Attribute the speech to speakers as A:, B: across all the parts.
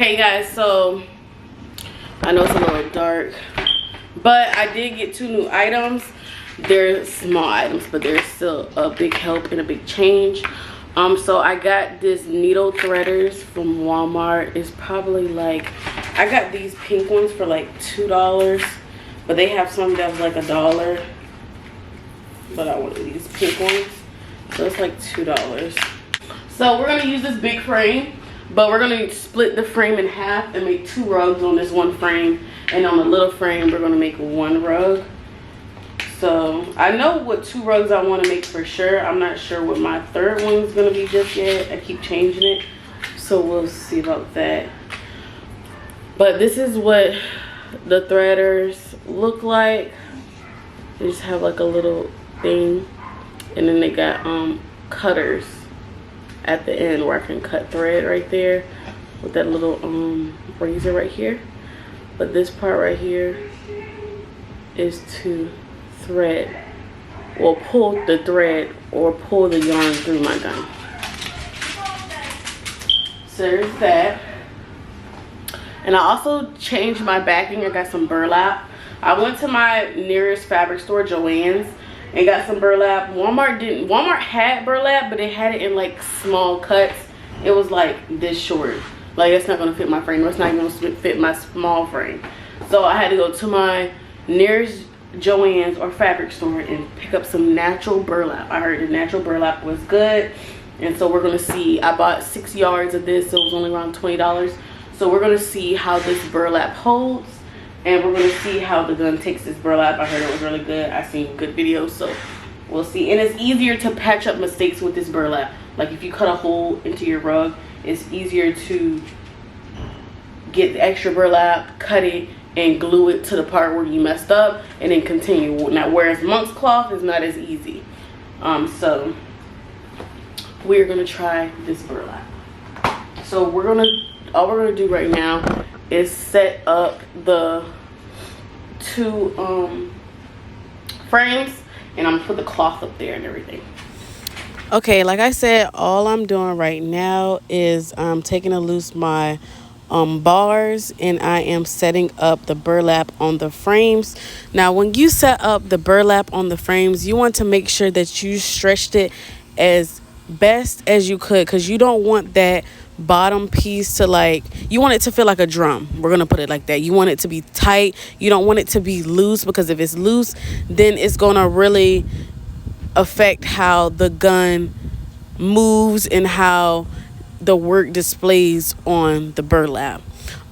A: Hey guys, so I know it's a little dark, but I did get 2 new items. They're small items, but they're still a big help and a big change. So I got this needle threaders from Walmart. It's probably like, I got these pink ones for like $2, but they have some that's like $1. But I wanted these pink ones, so it's like $2. So we're gonna use this big frame. But we're going to split the frame in half and make 2 rugs on this one frame. And on the little frame, we're going to make 1 rug. So I know what 2 rugs I want to make for sure. I'm not sure what my 3rd one's going to be just yet. I keep changing it. So we'll see about that. But this is what the threaders look like. They just have like a little thing. And then they got cutters at the end where I can cut thread right there with that little razor right here. But this part right here is to thread or pull the thread or pull the yarn through my gun. So there's that. And I also changed my backing. I got some burlap. I went to my nearest fabric store, Joann's, and got some burlap. Walmart had burlap, but they had it in like small cuts. It was like this short. Like, it's not gonna fit my frame. It's not even gonna fit my small frame. So I had to go to my nearest Joann's or fabric store and pick up some natural burlap. I heard the natural burlap was good. And so we're gonna see, I bought 6 yards of this, so it was only around $20. So we're gonna see how this burlap holds. And we're gonna see how the gun takes this burlap. I heard it was really good. I've seen good videos, so we'll see. And it's easier to patch up mistakes with this burlap. Like if you cut a hole into your rug, it's easier to get the extra burlap, cut it, and glue it to the part where you messed up, and then continue. Now, whereas monk's cloth is not as easy. So we're gonna try this burlap. So all we're gonna do right now is set up the 2 frames, and I'm gonna put the cloth up there and everything. Okay, like I said, all I'm doing right now is taking to loose my bars, and I am setting up the burlap on the frames. Now, when you set up the burlap on the frames, you want to make sure that you stretched it as best as you could, because you don't want that bottom piece to, like, you want it to feel like a drum. We're gonna put it like that. You want it to be tight. You don't want it to be loose, because if it's loose, then it's gonna really affect how the gun moves and how the work displays on the burlap.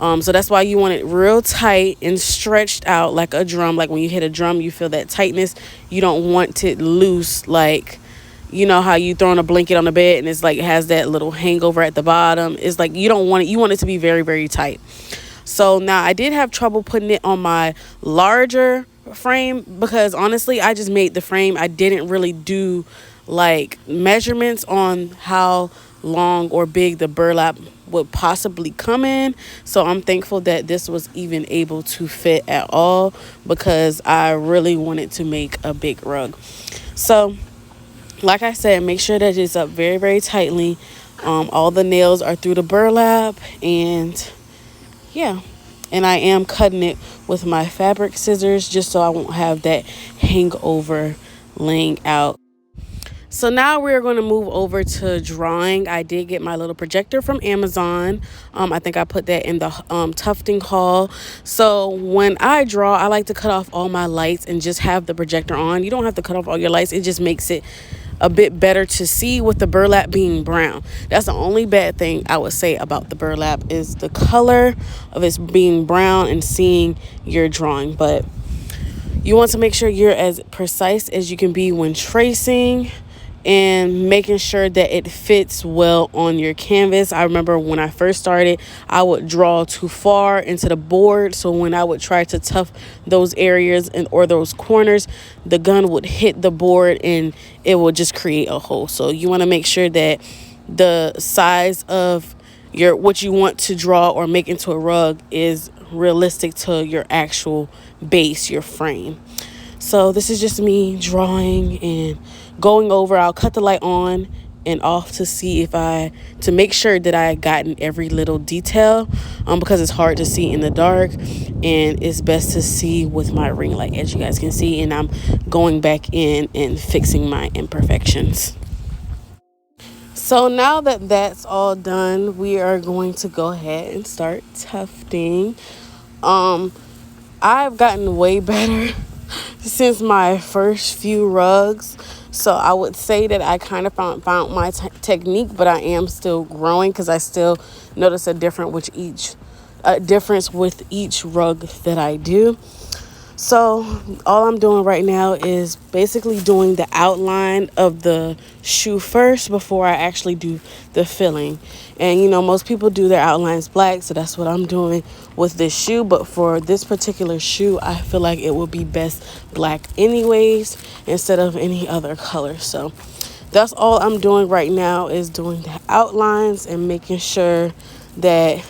A: So that's why you want it real tight and stretched out like a drum. Like when you hit a drum, you feel that tightness. You don't want it loose, like, you know how you throwing a blanket on the bed and it's like it has that little hangover at the bottom. It's like you don't want it. You want it to be very, very tight. So now I did have trouble putting it on my larger frame, because honestly I just made the frame. I didn't really do like measurements on how long or big the burlap would possibly come in. So I'm thankful that this was even able to fit at all, because I really wanted to make a big rug. So like I said, make sure that it's up very, very tightly. All the nails are through the burlap, and yeah. And I am cutting it with my fabric scissors just so I won't have that hangover laying out. So now we're going to move over to drawing. I did get my little projector from Amazon. I think I put that in the Tufting haul. So when I draw, I like to cut off all my lights and just have the projector on. You don't have to cut off all your lights. It just makes it a bit better to see with the burlap being brown. That's the only bad thing I would say about the burlap, is the color of it being brown and seeing your drawing. But you want to make sure you're as precise as you can be when tracing, and making sure that it fits well on your canvas. I remember when I first started, I would draw too far into the board, so when I would try to tuft those areas or those corners, the gun would hit the board and it would just create a hole. So you want to make sure that the size of what you want to draw or make into a rug is realistic to your actual base, your frame. So this is just me drawing and going over. I'll cut the light on and off to see if to make sure that I gotten every little detail, because it's hard to see in the dark, and it's best to see with my ring light, as you guys can see. And I'm going back in and fixing my imperfections. So now that that's all done, we are going to go ahead and start tufting. Um, I've gotten way better since my first few rugs. So I would say that I kind of found my technique, but I am still growing because I still notice a difference with each rug that I do. So all I'm doing right now is basically doing the outline of the shoe first before I actually do the filling. And most people do their outlines black, so that's what I'm doing with this shoe. But for this particular shoe, I feel like it would be best black anyways, instead of any other color. So that's all I'm doing right now, is doing the outlines and making sure that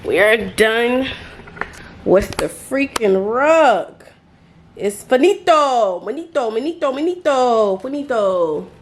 A: we're done with the freaking rug. It's finito, finito, finito, finito, finito.